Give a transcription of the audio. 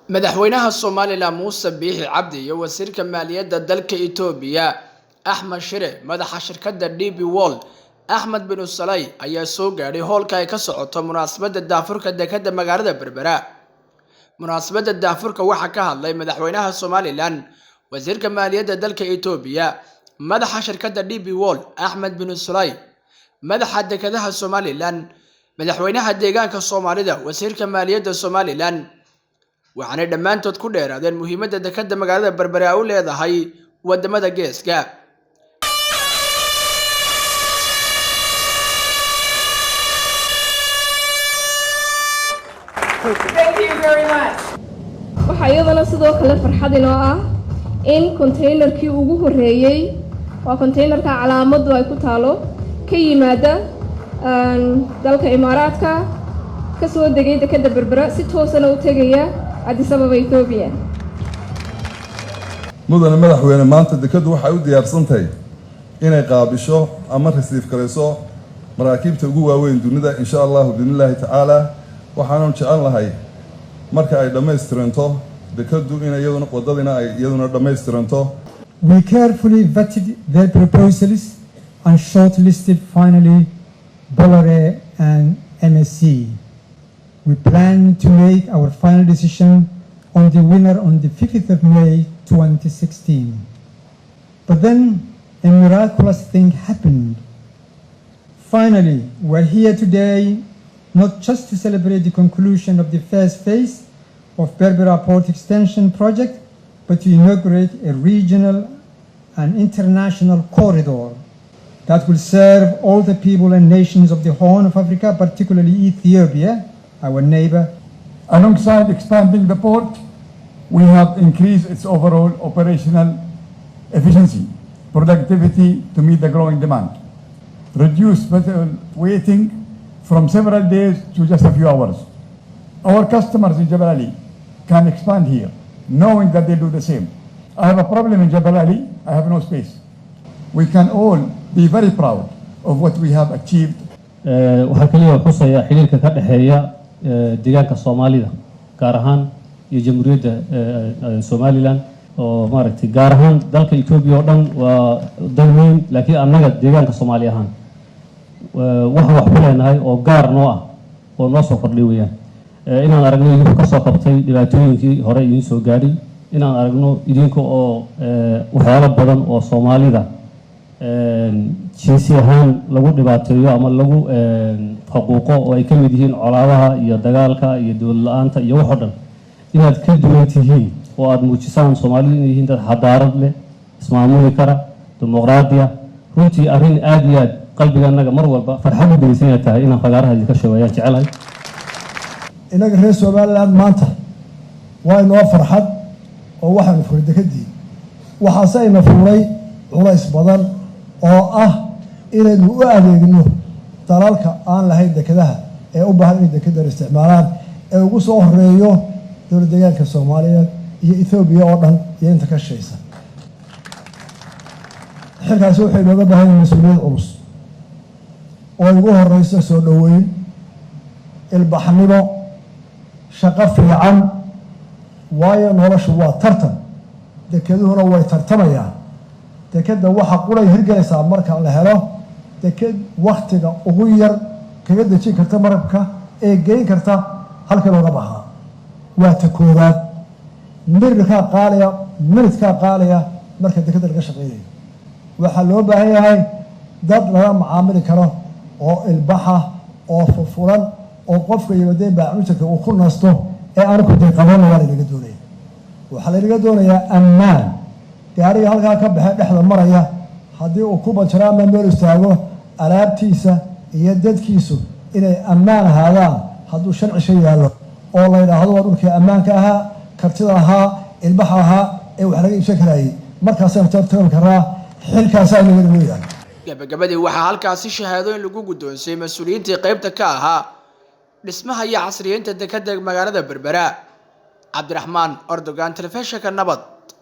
madaxweynaha Soomaaliland Muuse Biixi Cabdi iyo wasiirka maaliyadda dalka Itoobiya Axmed Shire madaxa shirkadda DP World Axmed bin Salay ayaa soo gaaray hoolka ay ka socoto munaasabadda daafurka dekedda magaalada Berbera. munaasabadda daafurka waxaa ka hadlay madaxweynaha Soomaaliland wasiirka maaliyadda dalka Itoobiya madaxa shirkadda DP World Axmed bin Salay madaxa dekedaha Soomaaliland madaxweynaha deegaanka Soomaalida wasiirka maaliyadda Soomaaliland waxaana dhamaantood ku dheeraadeen muhiimadda dekedda magaalada Berbera u leedahay wadamada geeska. Thank you very much. waxaa iyadana sidoo kale farxad inoo ah in containerkii ugu horeeyay waa containerka calaamadu ay ku taalo ka yimaada dalka Imaaraadka ka soo degay dekedda Berbera si toosana u tagaya Addis Ababa Ethiopia. mudane madaxweyne maanta dekeddu waxay u diyaarsan tahay inay qaabisho ama rasiif karayso maraakiibta ugu waaweyn dunida insha Allah billahi ta'ala waxaan jecel lahay marka ay dhameystiranto dekeddu in iyaduna wadadina ay iyaduna dhameystiranto. We carefully vetted their proposals and shortlisted finally Bolloré and MSC. We plan to make our final decision on the winner on the 5th of May 2016. But then a miraculous thing happened. Finally, we're here today not just to celebrate the conclusion of the first phase of Berbera Port Extension project, but to inaugurate a regional and international corridor that will serve all the people and nations of the Horn of Africa, particularly Ethiopia, our neighbor. Alongside expanding the port, we have increased its overall operational efficiency, productivity to meet the growing demand, reduced vessel waiting from several days to just a few hours. Our customers in Jebel Ali can expand here, knowing that they do the same. I have a problem in Jebel Ali, I have no space. We can all be very proud of what we have achieved. waxaa kaliya xusaya xiriirka ka dhaxeeya deegaanka Soomaalida gaar ahaan iyo jamhuuriyadda Somaliland oo maaragtay gaar ahaan dalka Itoobiya oo dhan waa dal weyn laakiin annaga deegaanka Soomaaliya ahaan waxa wax ku leenahay oo gaar noo ah oo noo soo kordhay weeyaan inaan aragno idinku ka soo qabtay dhibaatooyinkii hore idin soo gaaray inaan aragno idinku oo waxyaalo badan oo Soomaalida jinsi ahaan lagu dhibaateeyo ama lagu xuquuqo oo ay ka mid yihiin colaadaha iyo dagaalka iyo dawlad la'aanta iyo wax oo dhan inaad ka duwan tihiin oo aad muujisaan Soomaalidu inay yihiin dad xadaarad leh ismaamuli kara dimuqraadiya runtii arrin aad iyo aad qalbiganaga mar walba farxad u gelinaysa tahay inaan fagaaraha idinka sheegayaan jecelahay inaga reer Somaliland maanta waa inoo farxad oo waxaan furay dekedii waxaase ina furay culays badan oo ah inaynu u adeegno dalalka aan lahayn dekedaha ee u baahan in dekedda isticmaalaan ee ugu soo horeeyo dowladda deegaanka Soomaaliyeed iyo Ethiopia oo dhan iyo inta ka shaqeysa xilkaasi waxay looga baahan yahay mas'uuliyad culus oo ugu horeysa soo dhaweyn ilbaxnimo shaqo fiican waayo noloshu waa tartan dekeduhuna way tartamayaan dekedda waxa qulay hirgelaysaa marka la helo deked waqtiga ugu yar kaga dejin karta marabka ee geyn karta halka looga baxaa waa ta koowaad minidka qaaliya marka dekedda laga shaqeeyayo waxaa loo baahan yahay dad lala macaamili karo oo ilbaxa oo furfuran oo qofka yimaadeen baacuunta uu ku nasto ee aan ku deeqadan waa laga doonaya waxaa laga doonayaa ammaan gaariga halka ka baxay dhexda maraya hadii uu ku banjara ama meel istaago alaabtiisa iyo dadkiisu inay ammaan ahaadaan hadduu sharci shay yaalo oo la yiraahdo waa dhulkii ammaanka ahaa kartida ahaa ilbaxa ahaa ee wax laga iibsan karayay markaasaan tartan karaa xilkaas ay laga leeyahay gabagabadii waxaa halkaasi shahaado in lagu guddoonsay mas'uuliyiintii qaybta ka ahaa dhismaha iyo casriyeynta dekedda magaalada Berbera. Cabdiraxmaan Erdogan, telefishinka Nabad.